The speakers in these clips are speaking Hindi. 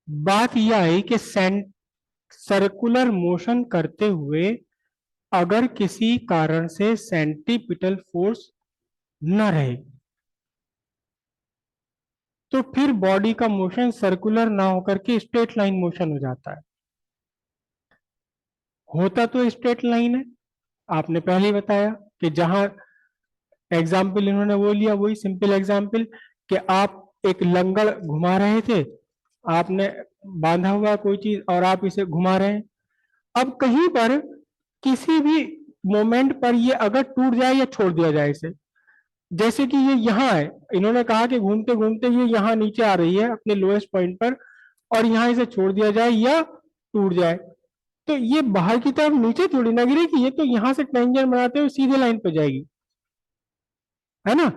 बात यह आई कि सर्कुलर मोशन करते हुए अगर किसी कारण से सेंट्रीपिटल फोर्स न रहे तो फिर बॉडी का मोशन सर्कुलर ना होकर के स्ट्रेट लाइन मोशन हो जाता है। होता तो स्ट्रेट लाइन है, आपने पहले ही बताया कि जहां एग्जाम्पल इन्होंने वो लिया, वही सिंपल एग्जाम्पल कि आप एक लंगड़ घुमा रहे थे, आपने बांधा हुआ कोई चीज और आप इसे घुमा रहे हैं। अब कहीं पर किसी भी मोमेंट पर ये अगर टूट जाए या छोड़ दिया जाए इसे, जैसे कि ये यहाँ है, इन्होंने कहा कि घूमते घूमते ये यहाँ नीचे आ रही है अपने लोएस्ट पॉइंट पर, और यहाँ इसे छोड़ दिया जाए या टूट जाए, तो ये बाहर की तरफ नीचे थोड़ी ना गिरेगी, ये तो यहाँ से टेंजेंट बनाते हुए सीधे लाइन पे जाएगी, है ना।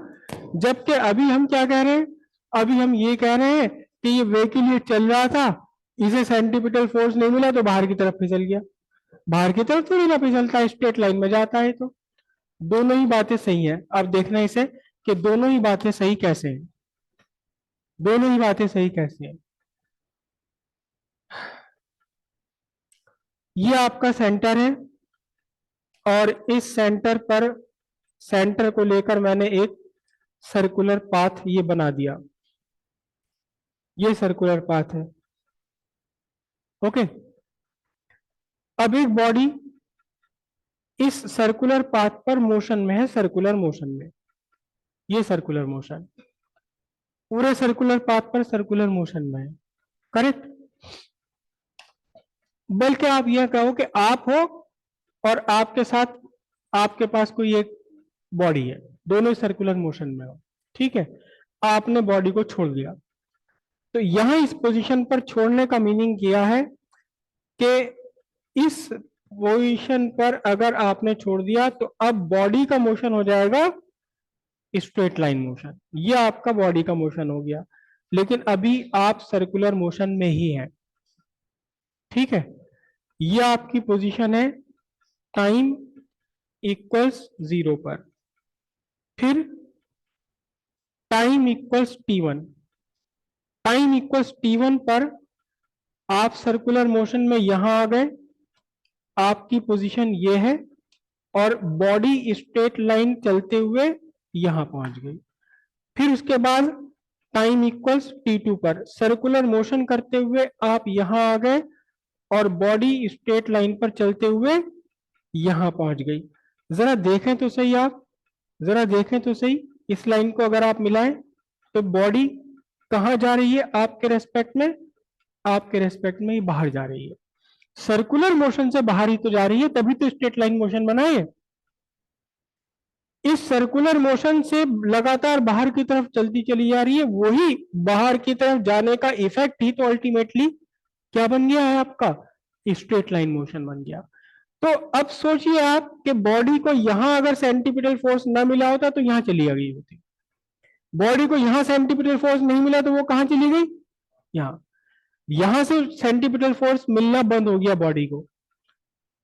जबकि अभी हम क्या कह रहे हैं, अभी हम ये कह रहे हैं कि ये वे के लिए चल रहा था, इसे सेंट्रीपिटल फोर्स नहीं मिला तो बाहर की तरफ फिसल गया। बाहर की तरफ थोड़ी ना फिसलता है, स्ट्रेट लाइन में जाता है। तो दोनों ही बातें सही है। अब देखना इसे कि दोनों ही बातें सही कैसे हैं, दोनों ही बातें सही कैसे हैं। ये आपका सेंटर है और इस सेंटर पर, सेंटर को लेकर मैंने एक सर्कुलर पाथ ये बना दिया, ये सर्कुलर पाथ है। ओके, अब एक बॉडी इस सर्कुलर पाथ पर मोशन में है, सर्कुलर मोशन में, ये सर्कुलर मोशन पूरे सर्कुलर पाथ पर सर्कुलर मोशन में है, करेक्ट। बल्कि आप यह कहो कि आप हो और आपके साथ आपके पास कोई एक बॉडी है, दोनों सर्कुलर मोशन में हो, ठीक है। आपने बॉडी को छोड़ दिया, तो यहां इस पोजीशन पर छोड़ने का मीनिंग किया है कि इस पोजीशन पर अगर आपने छोड़ दिया तो अब बॉडी का मोशन हो जाएगा स्ट्रेट लाइन मोशन, ये आपका बॉडी का मोशन हो गया। लेकिन अभी आप सर्कुलर मोशन में ही हैं, ठीक है। ये आपकी पोजीशन है टाइम इक्वल्स 0 पर, फिर time equals T1, time equals T1 पर आप सर्कुलर मोशन में यहां आ गए, आपकी पोजीशन ये है, और बॉडी स्ट्रेट लाइन चलते हुए यहां पहुंच गई। फिर उसके बाद टाइम इक्वल्स T2 पर सर्कुलर मोशन करते हुए आप यहां आ गए और बॉडी स्ट्रेट लाइन पर चलते हुए यहां पहुंच गई। जरा देखें तो सही, आप जरा देखें तो सही, इस लाइन को अगर आप मिलाएं तो बॉडी कहां जा रही है आपके रेस्पेक्ट में, आपके रेस्पेक्ट में ही बाहर जा रही है। सर्कुलर मोशन से बाहर ही तो जा रही है, तभी तो स्ट्रेट लाइन मोशन बना है। इस सर्कुलर मोशन से लगातार बाहर की तरफ चलती चली जा रही है, वही बाहर की तरफ जाने का इफेक्ट ही तो अल्टीमेटली क्या बन गया है आपका, स्ट्रेट लाइन मोशन बन गया। तो अब सोचिए आप कि बॉडी को यहां अगर सेंटीपिटल फोर्स ना मिला होता तो यहां चली गई होती, बॉडी को यहां सेंटीपिटल फोर्स नहीं मिला तो वो कहां चली गई, यहां। यहां से सेंटीपिटल फोर्स मिलना बंद हो गया बॉडी को।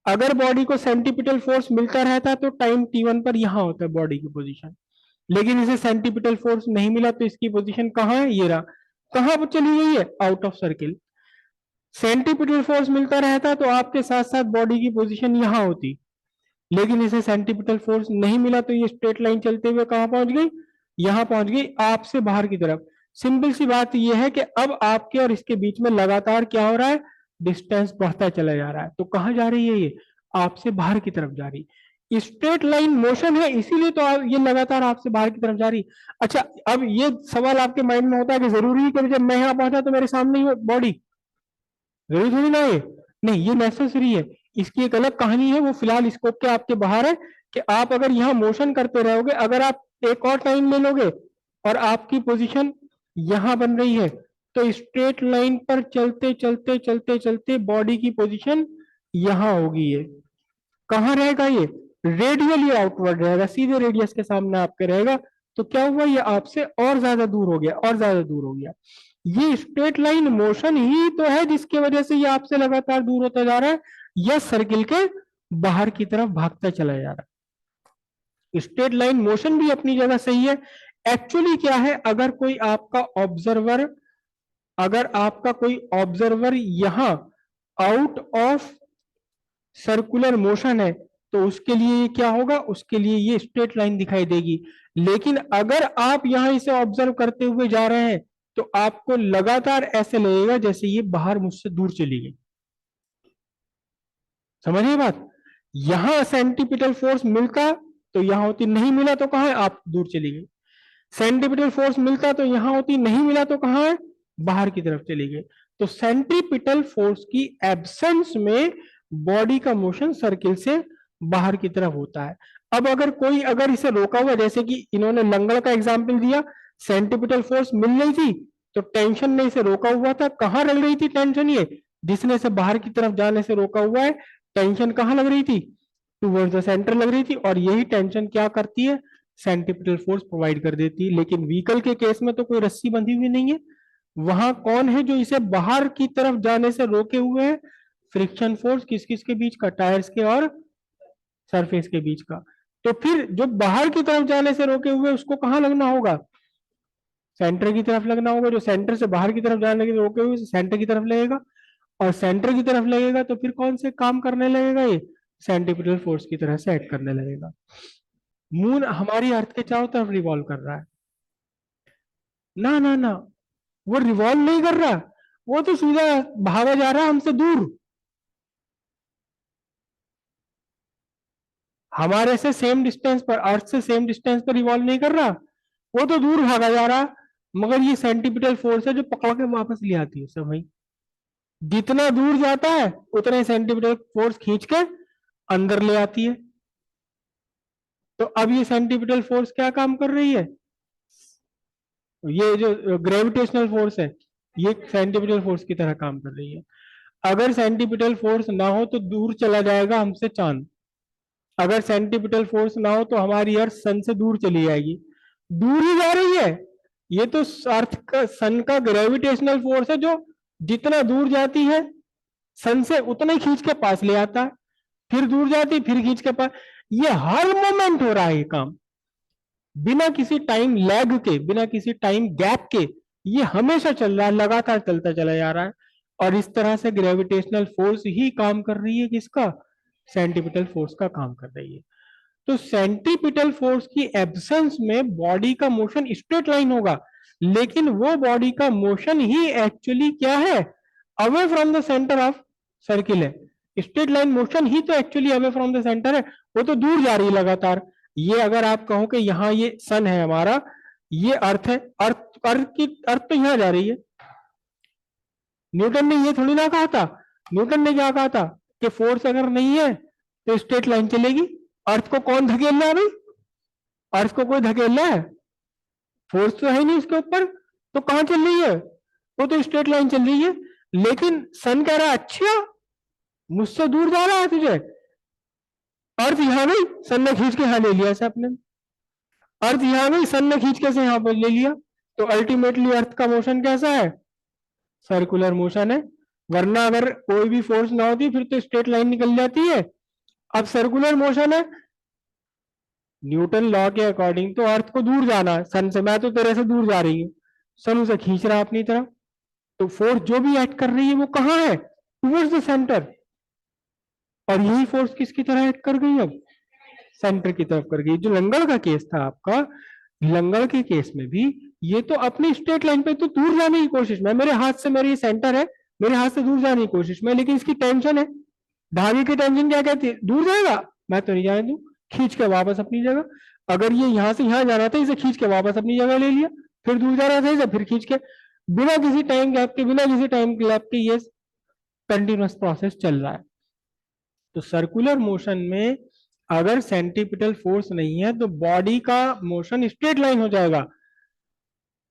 अगर बॉडी को सेंटीपिटल फोर्स मिलता रहता तो टाइम T1 पर यहां होता बॉडी की पोजीशन, लेकिन इसे सेंटीपिटल फोर्स नहीं मिला तो इसकी पोजीशन कहां है, ये रहा। कहां पर चली गई है, out of circle. Centripetal force मिलता रहता तो आपके साथ साथ बॉडी की पोजीशन यहां होती, लेकिन इसे सेंटीपिटल फोर्स नहीं मिला तो ये स्ट्रेट लाइन चलते हुए कहां पहुंच गई, यहां पहुंच गई, आपसे बाहर की तरफ। सिंपल सी बात यह है कि अब आपके और इसके बीच में लगातार क्या हो रहा है, डिस्टेंस बढ़ता चला जा रहा है। तो कहां जा रही है ये, आपसे बाहर की तरफ जा रही, स्ट्रेट लाइन मोशन है, इसीलिए तो ये लगातार आपसे बाहर की तरफ जा रही। अच्छा, अब ये सवाल आपके माइंड में होता है कि जरूरी है कि जब मैं यहां पहुंचा तो मेरे सामने ही बॉडी, जरूरी थोड़ी ना ये, नहीं ये नेसेसरी है। इसकी एक अलग कहानी है, वो फिलहाल स्कोप के आपके बाहर है, कि आप अगर यहाँ मोशन करते रहोगे, अगर आप एक और टाइम ले लोगे और आपकी पोजीशन यहां बन रही है, तो स्ट्रेट लाइन पर चलते चलते चलते चलते बॉडी की पोजीशन यहां होगी। ये कहां रहेगा, ये रेडियली आउटवर्ड रहेगा, सीधे रेडियस के सामने आपके रहेगा। तो क्या हुआ, ये आपसे और ज्यादा दूर हो गया, और ज्यादा दूर हो गया। ये स्ट्रेट लाइन मोशन ही तो है जिसकी वजह से ये आपसे लगातार दूर होता जा रहा है, या सर्किल के बाहर की तरफ भागता चला जा रहा है। स्ट्रेट लाइन मोशन भी अपनी जगह सही है। एक्चुअली क्या है, अगर कोई आपका ऑब्जर्वर अगर आपका कोई ऑब्जर्वर यहां आउट ऑफ सर्कुलर मोशन है तो उसके लिए ये क्या होगा, उसके लिए ये स्ट्रेट लाइन दिखाई देगी। लेकिन अगर आप यहां इसे ऑब्जर्व करते हुए जा रहे हैं तो आपको लगातार ऐसे लगेगा जैसे ये बाहर मुझसे दूर चली गई। समझिए बात, यहां सेंटीपिटल फोर्स मिलता तो यहां होती, नहीं मिला तो कहां है, आप दूर चली गई। सेंटीपिटल फोर्स मिलता तो यहां होती, नहीं मिला तो कहां है, बाहर की तरफ चली गई। तो सेंट्रीपिटल फोर्स की एब्सेंस में बॉडी का मोशन सर्किल से बाहर की तरफ होता है। अब अगर कोई अगर इसे रोका हुआ, जैसे कि इन्होंने लंगड़ का एग्जाम्पल दिया, सेंट्रीपिटल फोर्स मिल रही थी तो टेंशन ने इसे रोका हुआ था। कहां लग रही थी टेंशन, ये जिसने से बाहर की तरफ जाने से रोका हुआ है, टेंशन कहां लग रही थी, टूवर्ड्स द सेंटर लग रही थी। और यही टेंशन क्या करती है, सेंट्रीपिटल फोर्स प्रोवाइड कर देती है। लेकिन व्हीकल के केस में तो कोई रस्सी बंधी हुई नहीं है, वहां कौन है जो इसे बाहर की तरफ जाने से रोके हुए है, फ्रिक्शन फोर्स। किस किस के बीच का, टायर्स के और सरफेस के बीच का। तो फिर जो बाहर की तरफ जाने से रोके हुए उसको कहां लगना होगा, सेंटर की तरफ लगना होगा। जो सेंटर से बाहर की तरफ जाने के रोके हुए सेंटर की तरफ लगेगा, और सेंटर की तरफ लगेगा तो फिर कौन से काम करने लगेगा, ये सेंट्रीपिटल फोर्स की तरह से एक्ट करने लगेगा। मून हमारी अर्थ के चारों तरफ रिवॉल्व कर रहा है, ना ना ना, वो रिवॉल्व नहीं कर रहा, वो तो सीधा भागा जा रहा है हमसे दूर। हमारे से सेम डिस्टेंस पर, अर्थ से सेम डिस्टेंस पर रिवॉल्व नहीं कर रहा, वो तो दूर भागा जा रहा। मगर ये सेंट्रीपिटल फोर्स है जो पकड़ के वापस ले आती है सब भाई। जितना दूर जाता है उतना ही सेंट्रीपिटल फोर्स खींच के अंदर ले आती है। तो अब ये सेंट्रीपिटल फोर्स क्या काम कर रही है, ये जो ग्रेविटेशनल फोर्स है ये सेंट्रीपिटल फोर्स की तरह काम कर रही है। अगर सेंट्रीपिटल फोर्स ना हो तो दूर चला जाएगा हमसे चांद। अगर सेंट्रीपिटल फोर्स ना हो तो हमारी अर्थ सन से दूर चली जाएगी, दूर ही जा रही है। ये तो अर्थ का, सन का ग्रेविटेशनल फोर्स है जो जितना दूर जाती है सन से उतना ही खींच के पास ले आता है, फिर दूर जाती फिर खींच के पास। ये हर मोमेंट हो रहा है ये काम, बिना किसी टाइम लैग के, बिना किसी टाइम गैप के। ये हमेशा चल रहा है, लगातार चलता चला जा रहा है। और इस तरह से ग्रेविटेशनल फोर्स ही काम कर रही है, किसका, सेंट्रीपिटल फोर्स का काम कर रही है। तो सेंट्रीपिटल फोर्स की एब्सेंस में बॉडी का मोशन स्ट्रेट लाइन होगा, लेकिन वो बॉडी का मोशन ही एक्चुअली क्या है, away from the centre of circle है। स्ट्रेट लाइन मोशन ही तो actually away from the centre है, वो तो दूर जा रही है लगातार। ये अगर आप कहो कि यहाँ ये सन है हमारा, ये अर्थ है, अर्थ तो यहाँ जा रही है। न्यूटन ने ये थोड़ी ना कहा था, न्यूटन ने क्या कहा था कि फोर्स अगर नहीं है तो स्ट्रेट लाइन चलेगी। अर्थ को कौन धकेल रहा है भाई, अर्थ को कोई धकेल रहा है, फोर्स तो है नहीं उसके ऊपर, तो कहां चल रही है, वो तो स्ट्रेट लाइन चल रही है। लेकिन सन कह रहा है अच्छा मुझसे दूर जा रहा है तुझे, अर्थ यहां गई, सन ने खींच के यहां ले लिया ऐसे अपने, अर्थ यहां गई सन ने खींच के से यहां पर ले लिया। तो अल्टीमेटली अर्थ का मोशन कैसा है, सर्कुलर मोशन है। वरना अगर कोई भी फोर्स ना होती फिर तो स्ट्रेट लाइन निकल जाती है। अब सर्कुलर मोशन है, न्यूटन लॉ के अकॉर्डिंग तो अर्थ को दूर जाना है सन से, मैं तो तेरे से दूर जा रही हूँ, सन उसे खींच रहा है अपनी तरफ। तो फोर्स जो भी एक्ट कर रही है वो कहाँ है, टूवर्ड्स द सेंटर। और यही फोर्स किसकी तरह एक्ट कर गई, अब सेंटर की तरफ कर गई। जो लंगड़ का केस था आपका, लंगड़ के केस में भी ये तो अपनी स्ट्रेट लाइन पे तो दूर जाने की कोशिश में, मेरे हाथ से, मेरी सेंटर है, मेरे हाथ से दूर जाने की कोशिश में, लेकिन इसकी टेंशन है, धागे की टेंशन क्या कहती है, दूर जाएगा, मैं तो नहीं जाने दूं, खींच के वापस अपनी जगह। अगर ये यहां से यहां जाना था, इसे खींच के वापस अपनी जगह ले लिया, फिर दूर जा रहा था इसे फिर खींच के, बिना किसी टाइम गैप के, बिना किसी टाइम गैप के ये कंटिन्यूअस प्रोसेस चल रहा है। तो सर्कुलर मोशन में अगर सेंट्रीपिटल फोर्स नहीं है तो बॉडी का मोशन स्ट्रेट लाइन हो जाएगा।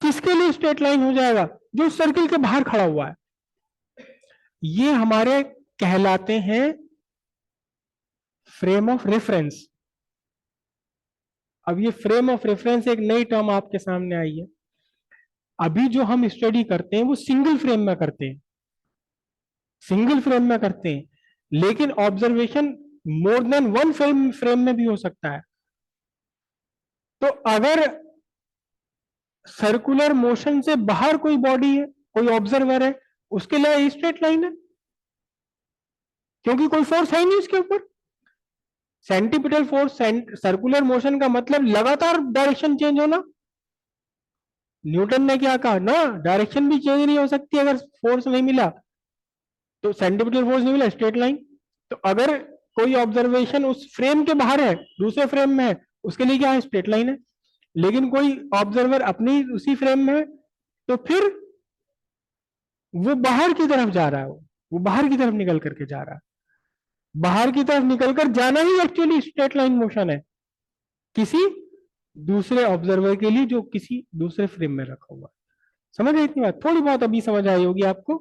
किसके लिए स्ट्रेट लाइन हो जाएगा, जो सर्किल के बाहर खड़ा हुआ है। ये हमारे कहलाते हैं फ्रेम ऑफ रेफरेंस। अब ये फ्रेम ऑफ रेफरेंस एक नई टर्म आपके सामने आई है। अभी जो हम स्टडी करते हैं वो सिंगल फ्रेम में करते हैं, सिंगल फ्रेम में करते हैं, लेकिन observation more than one frame में भी हो सकता है। तो अगर सर्कुलर मोशन से बाहर कोई बॉडी है कोई ऑब्जर्वर है, उसके लिए स्ट्रेट लाइन है, क्योंकि कोई फोर्स है नहीं उसके ऊपर। सेंटीपिटल फोर्स, सर्कुलर मोशन का मतलब लगातार डायरेक्शन चेंज होना। न्यूटन ने क्या कहा ना, डायरेक्शन भी चेंज नहीं हो सकती अगर फोर्स नहीं मिला, तो सेंटीपिटल फोर्स नहीं मिला, स्ट्रेट लाइन। तो अगर कोई ऑब्जर्वेशन उस फ्रेम के बाहर है, दूसरे फ्रेम में है, उसके लिए क्या है, स्ट्रेट लाइन है। लेकिन कोई ऑब्जर्वर अपनी उसी फ्रेम में है, तो फिर वो बाहर की तरफ जा रहा है, वो बाहर की तरफ निकल करके जा रहा है। बाहर की तरफ निकलकर जाना ही एक्चुअली स्ट्रेट लाइन मोशन है, किसी दूसरे ऑब्जर्वर के लिए जो किसी दूसरे फ्रेम में रखा हुआ है। समझ रहे इतनी बात? थोड़ी बहुत अभी समझ आई होगी आपको।